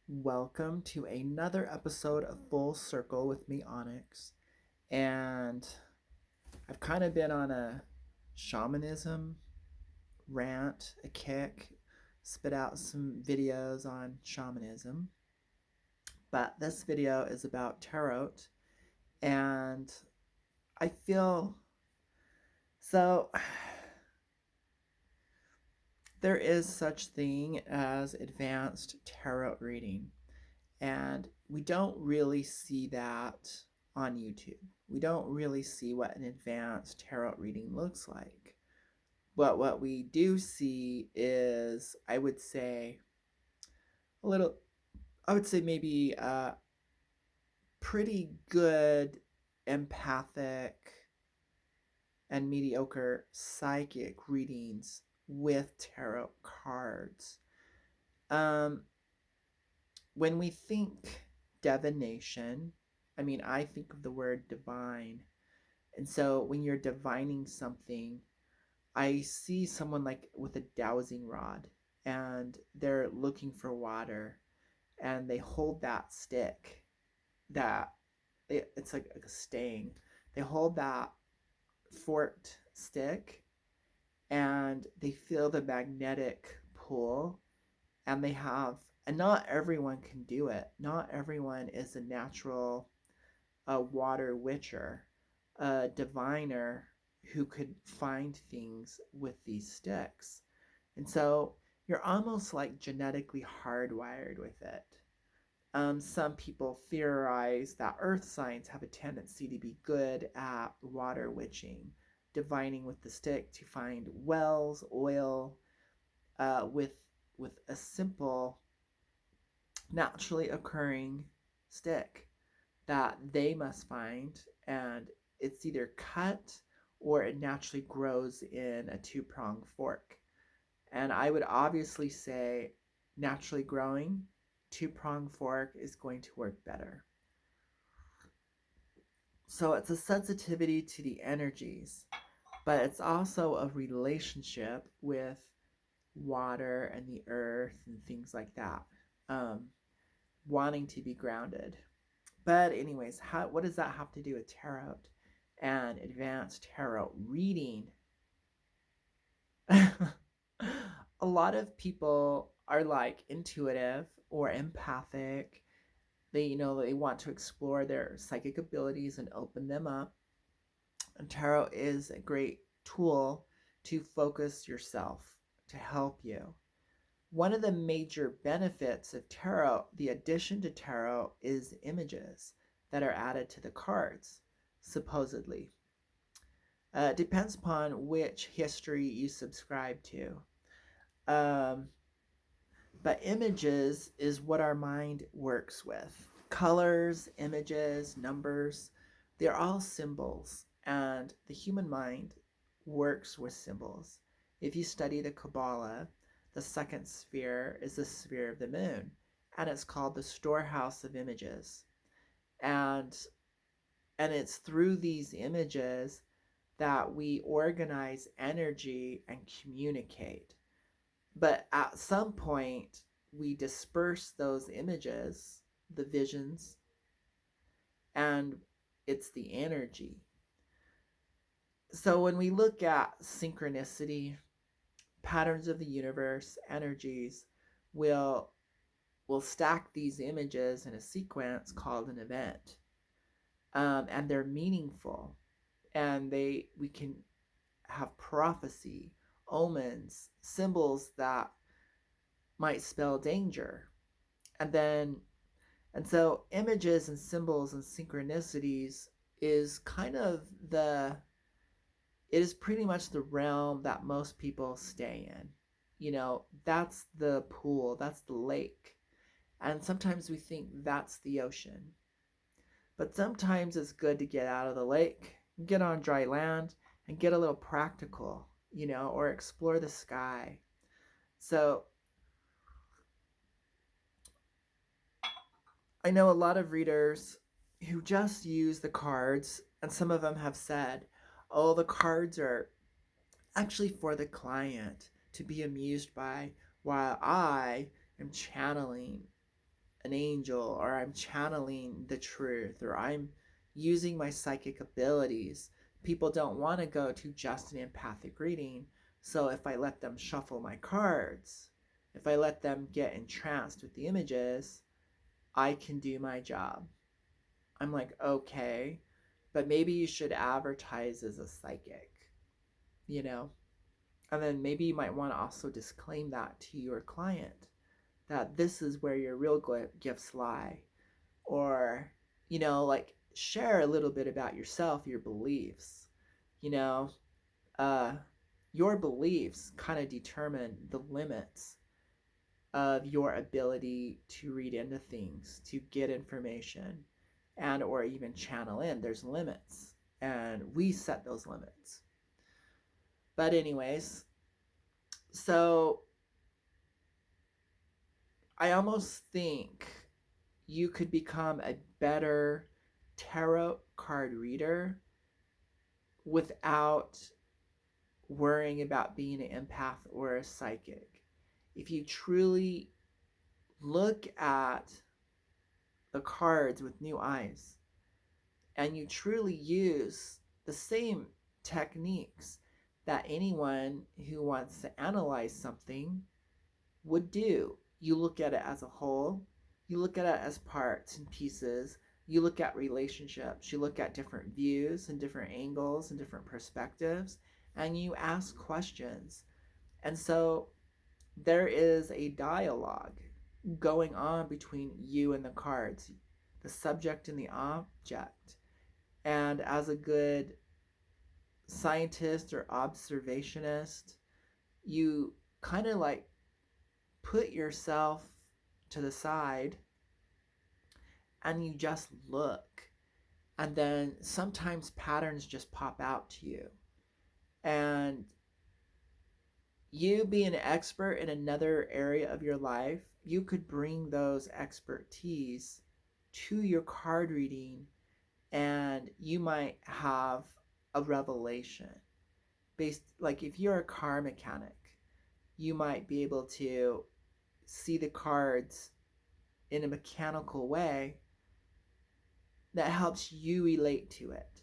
Welcome to another episode of Full Circle with me, Onyx. And I've kind of been on a shamanism rant, a kick, spit out some videos on shamanism. But this video is about tarot, and I feel so there is such thing as advanced tarot reading. And we don't really see that on YouTube. We don't really see what an advanced tarot reading looks like. But what we do see is, I would say, a little, I would say maybe pretty good empathic and mediocre psychic readings with tarot cards. Um, when we think divination, I think of the word divine. And so when you're divining something, I see someone like with a dowsing rod and they're looking for water and they hold that stick that it's like a stang. They hold that forked stick and they feel the magnetic pull and they have, and not everyone can do it. Not everyone is a natural water witcher, a diviner who could find things with these sticks. And so you're almost like genetically hardwired with it. Some people theorize that earth signs have a tendency to be good at water witching, divining with the stick to find wells, oil, with a simple, naturally occurring stick that they must find, and it's either cut or it naturally grows in a two-pronged fork. And I would obviously say naturally growing two-pronged fork is going to work better. So it's a sensitivity to the energies, but it's also a relationship with water and the earth and things like that. Um, Wanting to be grounded. But anyways, what does that have to do with tarot and advanced tarot reading? A lot of people are like intuitive or empathic. They want to explore their psychic abilities and open them up. And tarot is a great tool to focus yourself, to help you. One of the major benefits of tarot, the addition to tarot, is images that are added to the cards, supposedly. It depends upon which history you subscribe to. Um, but images is what our mind works with. Colors, images, numbers, they're all symbols, and the human mind works with symbols. If you study the Kabbalah, the second sphere is the sphere of the moon, and it's called the storehouse of images. And it's through these images that we organize energy and communicate. But at some point, we disperse those images, the visions, and it's the energy. So when we look at synchronicity, patterns of the universe, energies, we'll stack these images in a sequence called an event, and they're meaningful, and we can have prophecy, omens, symbols that might spell danger, and so images and symbols and synchronicities is kind of it is pretty much the realm that most people stay in. That's the pool, that's the lake. And sometimes we think that's the ocean. But sometimes it's good to get out of the lake, get on dry land, and get a little practical, or explore the sky. So I know a lot of readers who just use the cards, and some of them have said, oh, the cards are actually for the client to be amused by while I am channeling an angel, or I'm channeling the truth, or I'm using my psychic abilities. People don't want to go to just an empathic reading. So if I let them shuffle my cards, if I let them get entranced with the images, I can do my job. I'm like, okay, but maybe you should advertise as a psychic, you know? And then maybe you might want to also disclaim that to your client, that this is where your real gifts lie. Or, like share a little bit about yourself, your beliefs. You know, uh, your beliefs kind of determine the limits of your ability to read into things, to get information, and or even channel in. There's limits, and we set those limits. But anyways, so I almost think you could become a better tarot card reader without worrying about being an empath or a psychic. If you truly look at the cards with new eyes and you truly use the same techniques that anyone who wants to analyze something would do. You look at it as a whole, you look at it as parts and pieces, you look at relationships, you look at different views and different angles and different perspectives, and you ask questions. And so there is a dialogue going on between you and the cards, the subject and the object. And as a good scientist or observationist, you kind of like put yourself to the side and you just look. And then sometimes patterns just pop out to you. And you being an expert in another area of your life, you could bring those expertise to your card reading, and you might have a revelation based, like if you're a car mechanic, you might be able to see the cards in a mechanical way that helps you relate to it.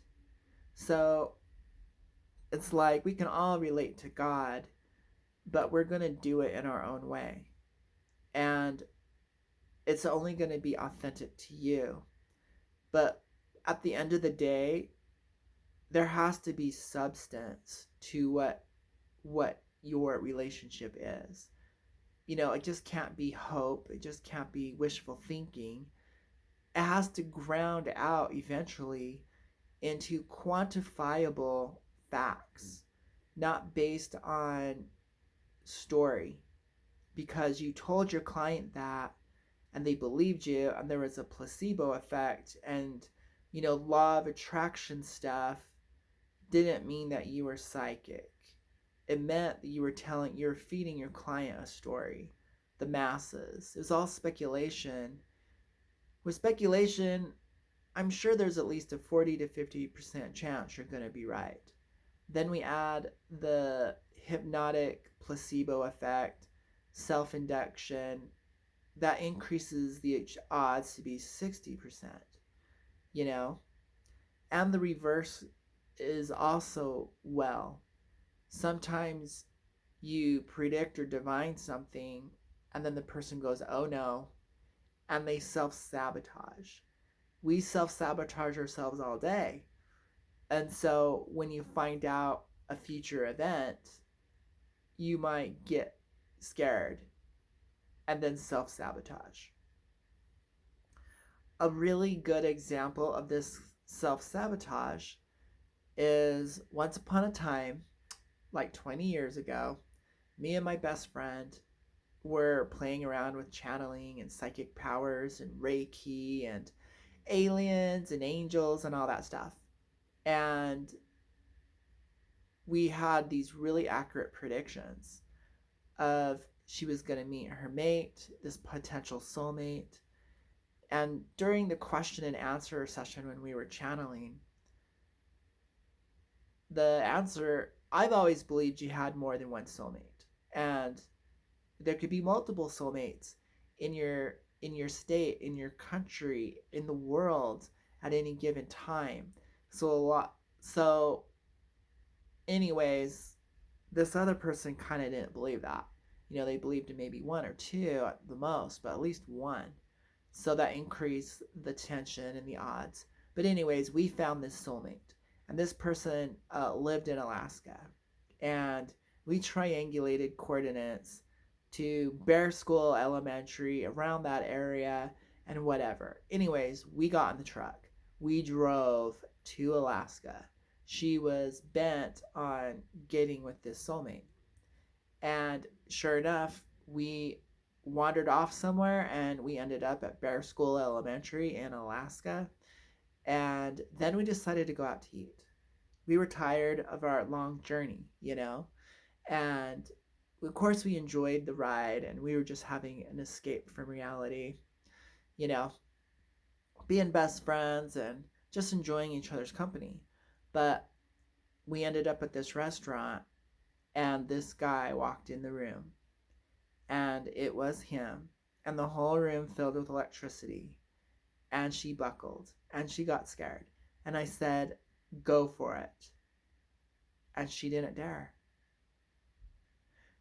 So it's like we can all relate to God, but we're going to do it in our own way. And it's only going to be authentic to you. But at the end of the day, there has to be substance to what your relationship is. It just can't be hope. It just can't be wishful thinking. It has to ground out eventually into quantifiable facts, not based on story, because you told your client that and they believed you and there was a placebo effect, and law of attraction stuff didn't mean that you were psychic. It meant that you were feeding your client a story, the masses. It was all speculation. With speculation, I'm sure there's at least a 40 to 50% chance you're going to be right. Then we add the hypnotic placebo effect, self-induction, that increases the odds to be 60%, you know? And the reverse is also well. Sometimes you predict or divine something, and then the person goes, oh no, and they self sabotage. We self sabotage ourselves all day. And so when you find out a future event, you might get scared and then self sabotage. A really good example of this self sabotage is once upon a time, like 20 years ago, me and my best friend were playing around with channeling and psychic powers and Reiki and aliens and angels and all that stuff. And we had these really accurate predictions of she was going to meet her mate, this potential soulmate. And during the question and answer session when we were channeling, the answer, I've always believed you had more than one soulmate. And there could be multiple soulmates in your in your state, in your country, in the world at any given time. So anyways, this other person kind of didn't believe that. They believed in maybe one or two at the most, but at least one. So that increased the tension and the odds. But anyways, we found this soulmate, and this person lived in Alaska, and we triangulated coordinates to Bear School Elementary, around that area, and whatever. Anyways, we got in the truck. We drove to Alaska. She was bent on getting with this soulmate. And sure enough, we wandered off somewhere and we ended up at Bear School Elementary in Alaska. And then we decided to go out to eat. We were tired of our long journey. And of course, we enjoyed the ride and we were just having an escape from reality, you know, being best friends and just enjoying each other's company. But we ended up at this restaurant and this guy walked in the room and it was him, and the whole room filled with electricity, and she buckled and she got scared, and I said, go for it, and she didn't dare.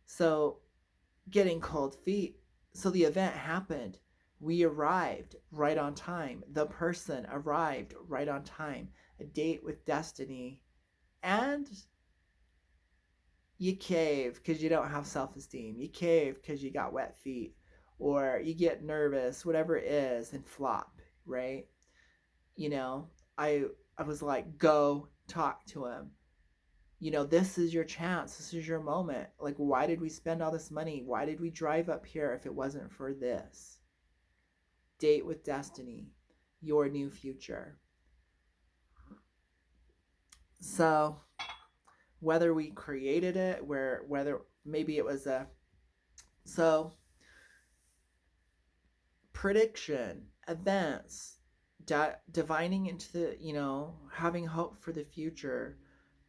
So getting cold feet. So the event happened. We arrived right on time. The person arrived right on time. A date with destiny. And you cave because you don't have self-esteem. You cave because you got wet feet, or you get nervous, whatever it is, and flop, right? You know, I I was like, go talk to him. This is your chance. This is your moment. Like, why did we spend all this money? Why did we drive up here if it wasn't for this? Date with destiny, your new future. So, whether we created it, whether maybe it was a so prediction, events, divining into the, having hope for the future,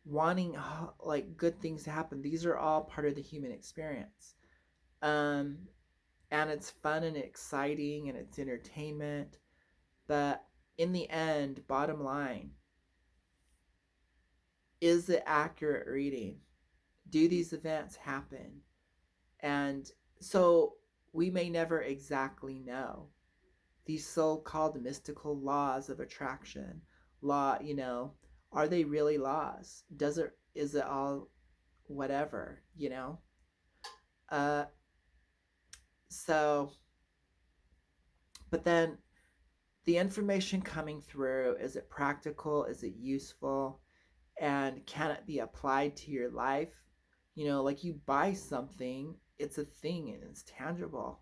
wanting like good things to happen. These are all part of the human experience. Um, and it's fun and exciting and it's entertainment. But in the end, bottom line, is it accurate reading? Do these events happen? And so we may never exactly know. These so-called mystical laws of attraction, are they really laws? Is it all whatever? Uh, so, but then the information coming through, is it practical? Is it useful? And can it be applied to your life? Like you buy something, it's a thing and it's tangible.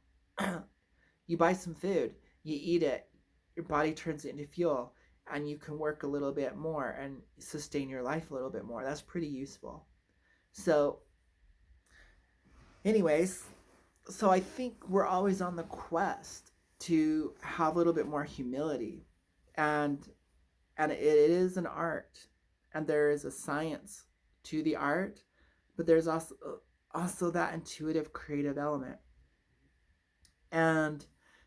You buy some food, you eat it, your body turns it into fuel, and you can work a little bit more and sustain your life a little bit more. That's pretty useful. So, anyways, so I think we're always on the quest to have a little bit more humility, and it is an art, and there is a science to the art, but there's also that intuitive creative element, and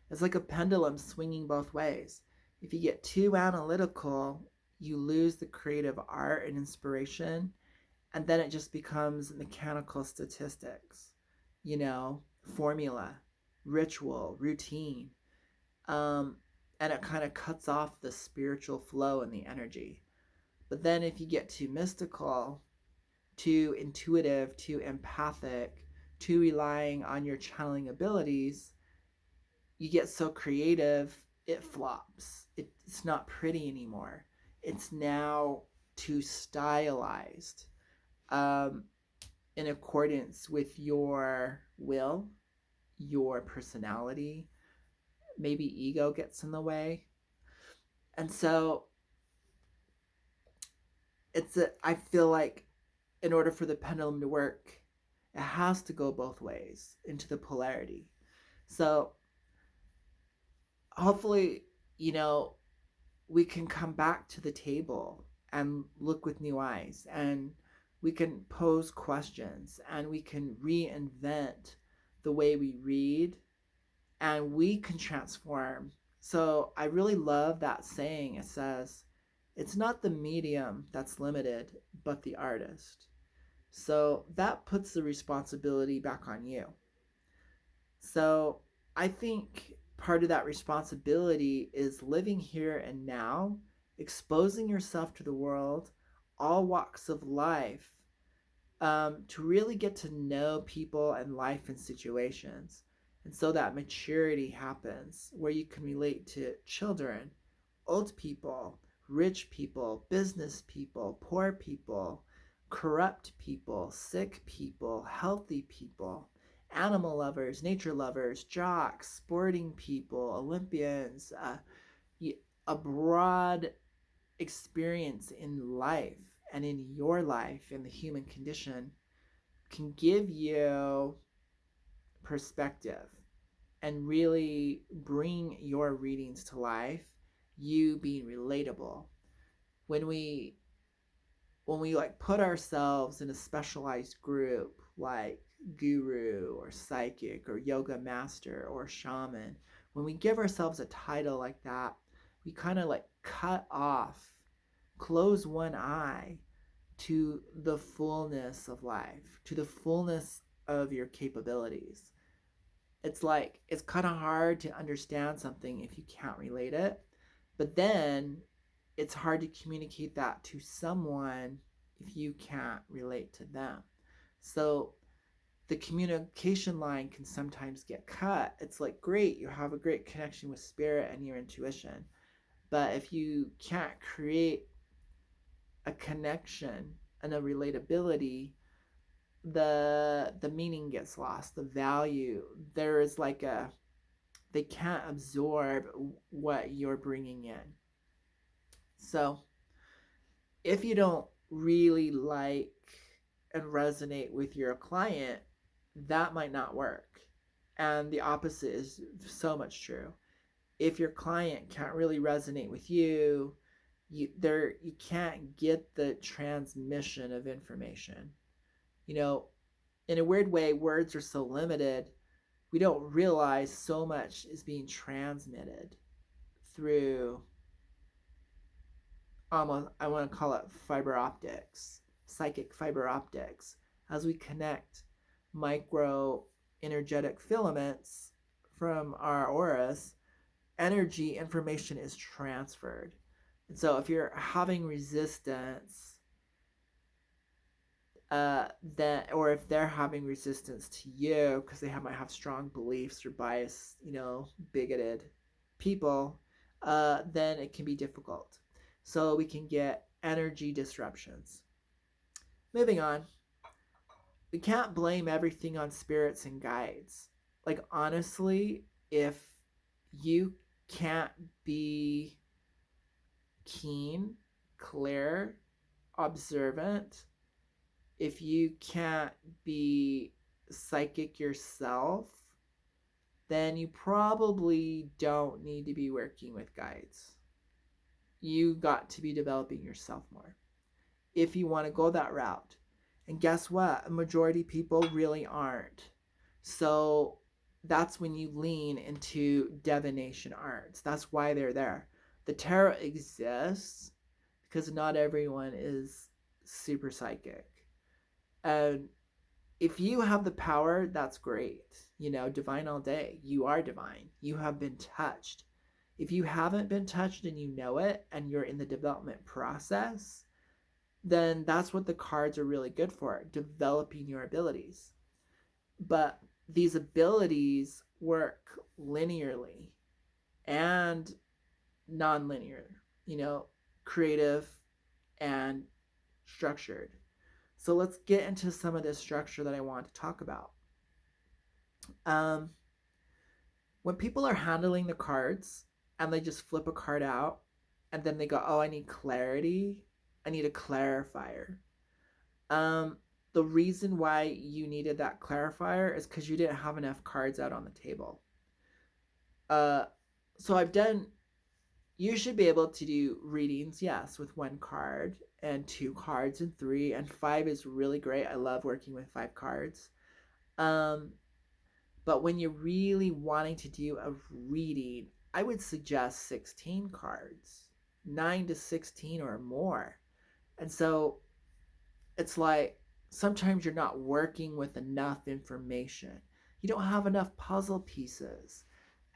it's like a pendulum swinging both ways. If you get too analytical, you lose the creative art and inspiration, and then it just becomes mechanical statistics, formula, ritual, routine. Um, and it kind of cuts off the spiritual flow and the energy. But then if you get too mystical, too intuitive, too empathic, too relying on your channeling abilities, you get so creative, it flops. It's not pretty anymore. It's now too stylized, um, in accordance with your will, your personality. Maybe ego gets in the way. And so I feel like in order for the pendulum to work, it has to go both ways into the polarity. So hopefully, we can come back to the table and look with new eyes, and we can pose questions, and we can reinvent the way we read and we can transform. So I really love that saying. It says, it's not the medium that's limited, but the artist. So that puts the responsibility back on you. So I think part of that responsibility is living here and now, exposing yourself to the world, all walks of life, to really get to know people and life and situations. And so that maturity happens where you can relate to children, old people, rich people, business people, poor people, corrupt people, sick people, healthy people, animal lovers, nature lovers, jocks, sporting people, Olympians, a broad experience in life and in your life in the human condition can give you perspective and really bring your readings to life, you being relatable. when we when we like put ourselves in a specialized group like guru or psychic or yoga master or shaman, when we give ourselves a title like that, we kind of like cut off, close one eye to the fullness of life, to the fullness of your capabilities. It's like it's kind of hard to understand something if you can't relate it, but then it's hard to communicate that to someone if you can't relate to them. So the communication line can sometimes get cut. It's like, great, you have a great connection with spirit and your intuition, but if you can't create a connection and a relatability, the meaning gets lost, the value. There is like a, they can't absorb what you're bringing in. So if you don't really like and resonate with your client, that might not work. And the opposite is so much true. If your client can't really resonate with you, you can't get the transmission of information. You know, in a weird way, words are so limited, we don't realize so much is being transmitted through, almost, I want to call it fiber optics, psychic fiber optics. As we connect micro energetic filaments from our auras, energy information is transferred. And so if you're having resistance, that, or if they're having resistance to you because might have strong beliefs or bias, bigoted people, then it can be difficult. So we can get energy disruptions. Moving on, we can't blame everything on spirits and guides. Like, honestly, if you can't be keen, clear, observant, if you can't be psychic yourself, then you probably don't need to be working with guides. You got to be developing yourself more if you want to go that route. And guess what? A majority of people really aren't. So that's when you lean into divination arts. That's why they're there. The tarot exists because not everyone is super psychic. And if you have the power, that's great. Divine all day. You are divine. You have been touched. If you haven't been touched and you know it and you're in the development process, then that's what the cards are really good for, developing your abilities. But these abilities work linearly and non-linear, creative and structured. So let's get into some of this structure that I want to talk about. When people are handling the cards and they just flip a card out and then they go, oh, I need clarity, I need a clarifier. The reason why you needed that clarifier is because you didn't have enough cards out on the table. So you should be able to do readings, yes, with 1 card and 2 cards and 3 and 5 is really great. I love working with 5 cards. But when you're really wanting to do a reading, I would suggest 16 cards, 9 to 16 or more. And so it's like sometimes you're not working with enough information. You don't have enough puzzle pieces.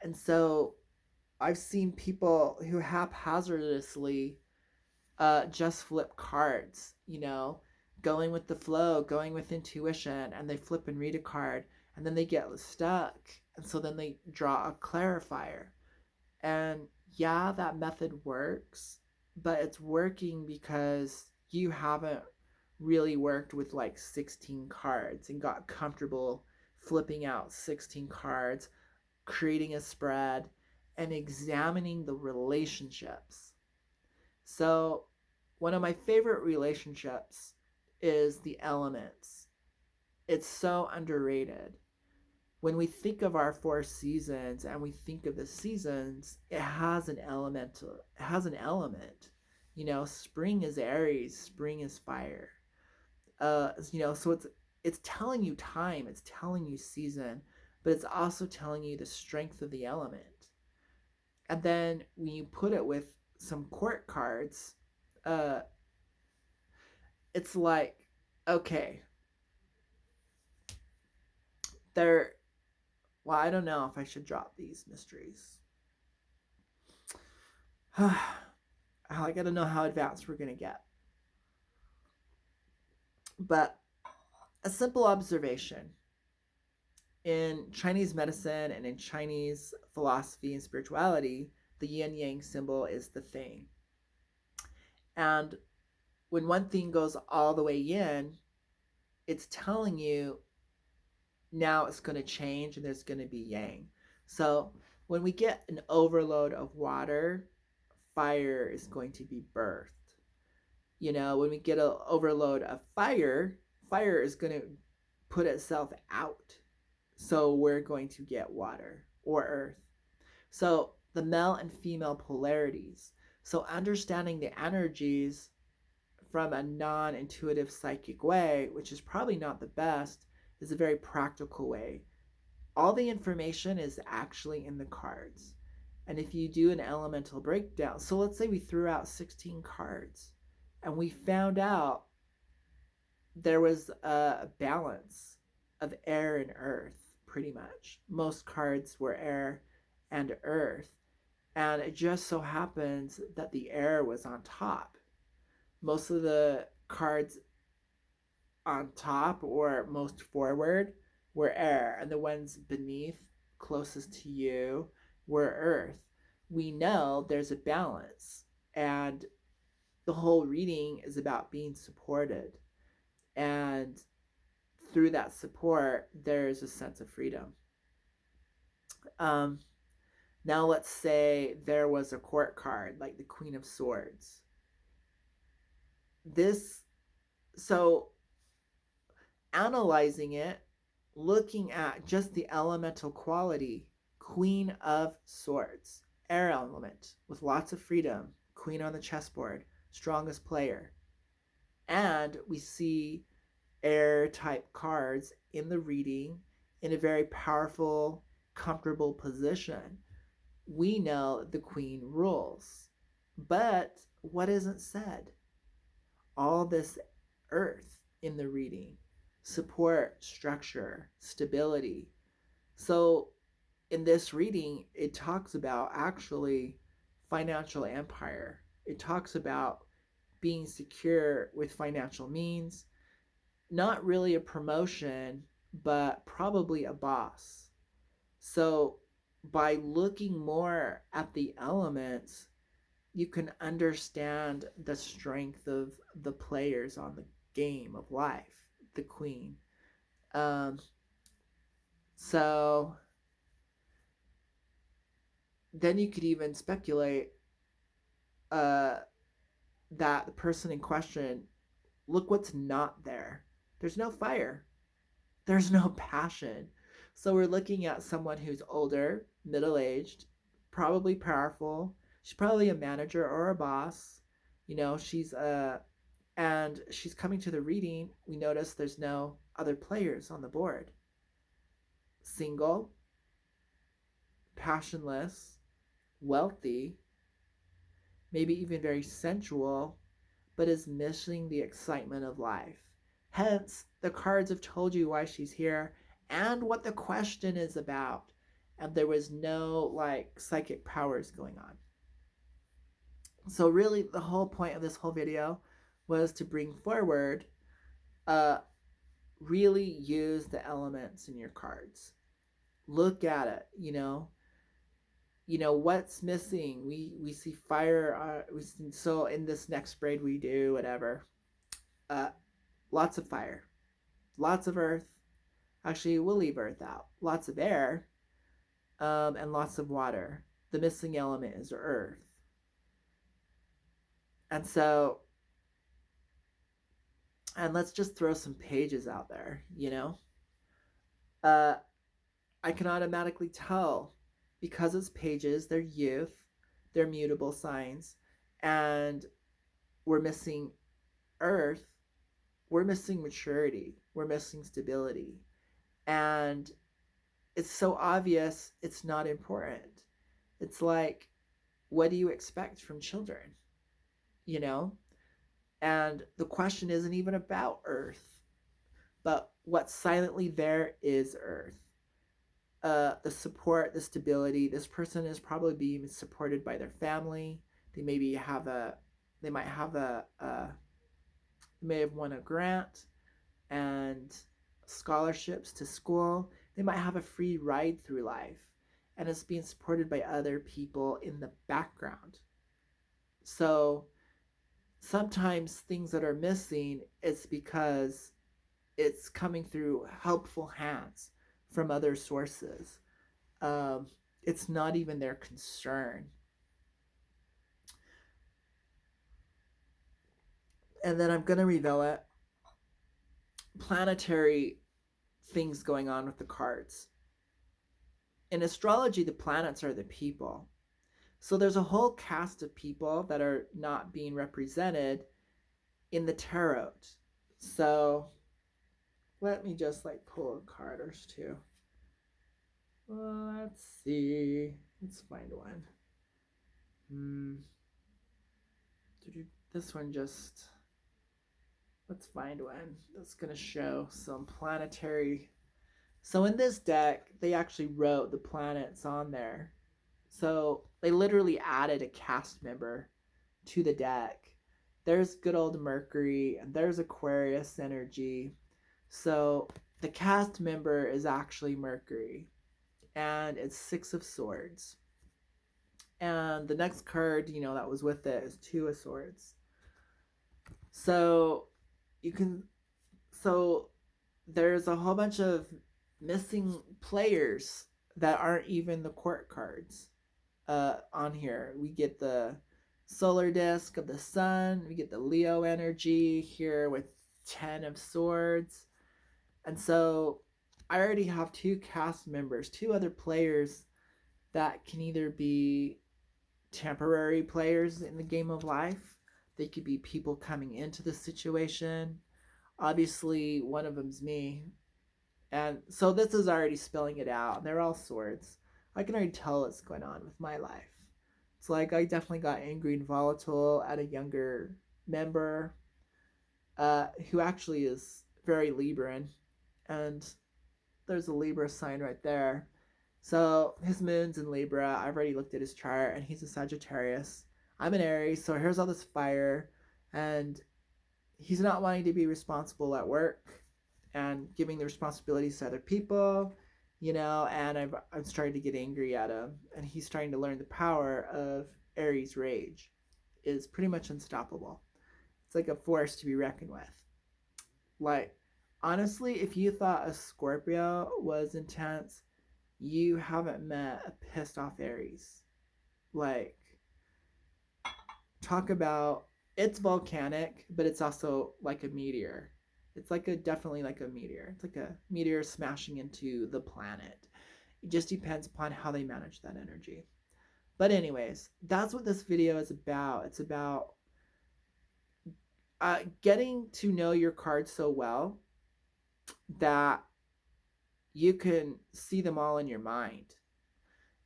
And so I've seen people who haphazardly just flip cards, going with the flow, going with intuition, and they flip and read a card, and then they get stuck. And so then they draw a clarifier. And yeah, that method works, but it's working because you haven't really worked with like 16 cards and got comfortable flipping out 16 cards, creating a spread, and examining the relationships. So, one of my favorite relationships is the elements. It's so underrated. When we think of our four seasons and we think of the seasons, it has an element. Spring is Aries, spring is fire. So it's telling you time, it's telling you season, but it's also telling you the strength of the element. And then when you put it with some court cards, uh, it's like, okay, they're, well, I don't know if I should drop these mysteries. I gotta know how advanced we're gonna get. But a simple observation in Chinese medicine and in Chinese philosophy and spirituality, the yin yang symbol is the thing. And when one thing goes all the way yin, it's telling you now it's going to change and there's going to be yang. So when we get an overload of water, fire is going to be birthed. When we get an overload of fire, fire is going to put itself out. So we're going to get water or earth. So the male and female polarities. So understanding the energies from a non-intuitive psychic way, which is probably not the best, is a very practical way. All the information is actually in the cards. And if you do an elemental breakdown, so let's say we threw out 16 cards and we found out there was a balance of air and earth, pretty much. Most cards were air and earth. And it just so happens that the air was on top. Most of the cards on top or most forward were air, and the ones beneath, closest to you, were earth. We know there's a balance, and the whole reading is about being supported. And through that support, there's a sense of freedom. Um, Now, let's say there was a court card, like the Queen of Swords. So analyzing it, looking at just the elemental quality, Queen of Swords, air element with lots of freedom, queen on the chessboard, strongest player. And we see air type cards in the reading in a very powerful, comfortable position. We know the queen rules. But what isn't said? All this earth in the reading, support, structure, stability. So in this reading, it talks about actually financial empire. It talks about being secure with financial means, not really a promotion, but probably a boss. So by looking more at the elements, you can understand the strength of the players on the game of life, the queen. Um, so then you could even speculate uh, that the person in question, look what's not there. There's no fire, there's no passion. So we're looking at someone who's older, middle aged, probably powerful. She's probably a manager or a boss. She's and she's coming to the reading. We notice there's no other players on the board. single, passionless, wealthy, maybe even very sensual, but is missing the excitement of life. Hence, the cards have told you why she's here and what the question is about. And there was no like psychic powers going on. So, really, the whole point of this whole video was to bring forward, uh, really use the elements in your cards. Look at it, what's missing. We see fire. So in this next braid we do whatever. Uh, Lots of fire, lots of earth. Actually, we'll leave earth out. Lots of air, and lots of water. The missing element is earth, and so and let's just throw some pages out there. Uh, I can automatically tell because it's pages. They're youth, they're mutable signs, and we're missing earth. We're missing maturity. We're missing stability. And it's so obvious it's not important. It's like, what do you expect from children? You know? And the question isn't even about Earth, but what's silently there is Earth. The support, the stability. This person is probably being supported by their family. They maybe have a, they might have they may have won a grant and scholarships to school. They might have a free ride through life, and it's being supported by other people in the background. So sometimes things that are missing, it's because it's coming through helpful hands from other sources. It's not even their concern. And then I'm going to reveal it. Planetary things going on with the cards. In astrology, the planets are the people. So there's a whole cast of people that are not being represented in the tarot. So let me just like pull a card or two. Let's see. Let's find one. This one just. Let's find one that's going to show some planetary. So in this deck, they actually wrote the planets on there. So they literally added a cast member to the deck. There's good old Mercury, and there's Aquarius energy. So the cast member is actually Mercury, and it's Six of Swords. And the next card, that was with it is Two of Swords. So there's a whole bunch of missing players that aren't even the court cards on here. We get the solar disk of the sun. We get the Leo energy here with 10 of Swords. And so I already have two cast members, two other players that can either be temporary players in the game of life. They could be people coming into the situation. Obviously, one of them's me. And so this is already spelling it out. They're all swords. I can already tell what's going on with my life. It's like I definitely got angry and volatile at a younger member who actually is very Libran. And there's a Libra sign right there. So his moon's in Libra. I've already looked at his chart, and he's a Sagittarius. I'm an Aries, so here's all this fire. And he's not wanting to be responsible at work and giving the responsibilities to other people, and I'm starting to get angry at him, and he's starting to learn the power of Aries rage is pretty much unstoppable. It's like a force to be reckoned with. Like, honestly, if you thought a Scorpio was intense, you haven't met a pissed off Aries. Like, talk about, it's volcanic, but it's also like a meteor. It's definitely like a meteor. It's like a meteor smashing into the planet. It just depends upon how they manage that energy. But anyways, that's what this video is about. It's about getting to know your cards so well that you can see them all in your mind.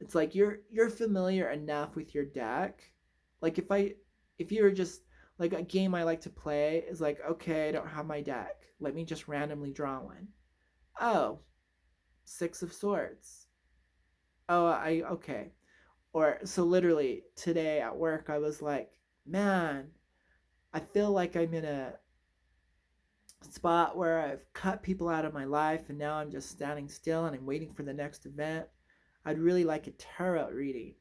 It's like you're familiar enough with your deck. Like if you were just like a game I like to play is like, okay, I don't have my deck. Let me just randomly draw one. Oh, six of swords. Oh, I okay. Or so literally today at work I was like, man, I feel like I'm in a spot where I've cut people out of my life and now I'm just standing still and I'm waiting for the next event. I'd really like a tarot reading.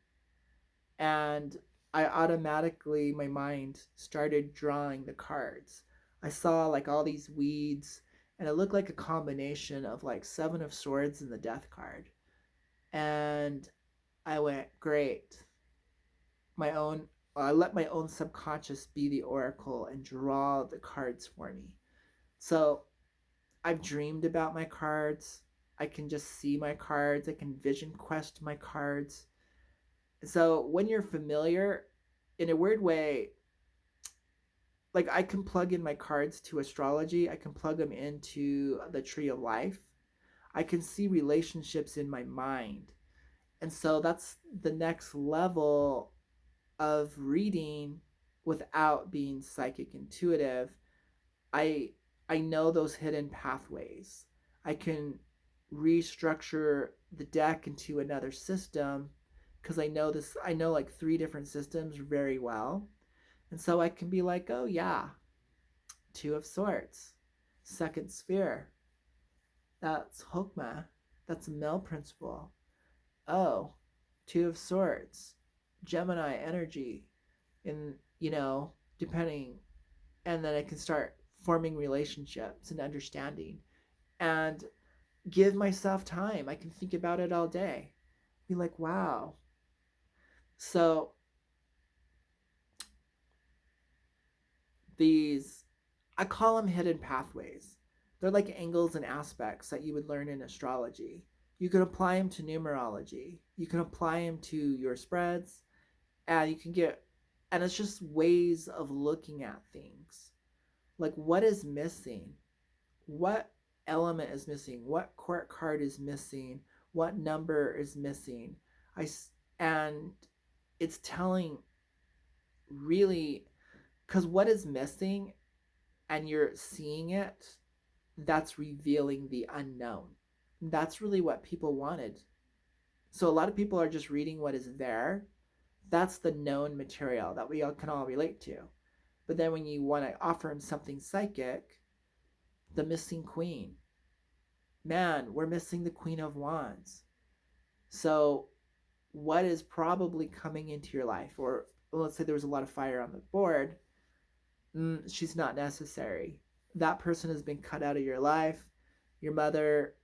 And I automatically, my mind started drawing the cards. I saw like all these weeds, and it looked like a combination of like Seven of Swords and the Death card. And I went, great. My own, I let my own subconscious be the oracle and draw the cards for me. So I've dreamed about my cards. I can just see my cards. I can vision quest my cards. So when you're familiar, in a weird way, like I can plug in my cards to astrology, I can plug them into the tree of life. I can see relationships in my mind. And so that's the next level of reading without being psychic intuitive. I I know those hidden pathways. I can restructure the deck into another system because I know like three different systems very well. And so I can be like, oh yeah, two of swords, second sphere. That's Hokmah. That's a Mel principle. Oh, two of swords, Gemini energy, in depending, and then I can start forming relationships and understanding, and give myself time. I can think about it all day. Be like, wow. So these, I call them hidden pathways. They're like angles and aspects that you would learn in astrology. You can apply them to numerology. You can apply them to your spreads, and you can get, and it's just ways of looking at things. Like what is missing? What element is missing? What court card is missing? What number is missing? And it's telling really, because what is missing and you're seeing it, that's revealing the unknown. That's really what people wanted. So a lot of people are just reading what is there. That's the known material that we all can all relate to. But then when you want to offer them something psychic, the missing queen. Man, we're missing the Queen of Wands. So what is probably coming into your life? Or let's say there was a lot of fire on the board. She's not necessary. That person has been cut out of your life. Your mother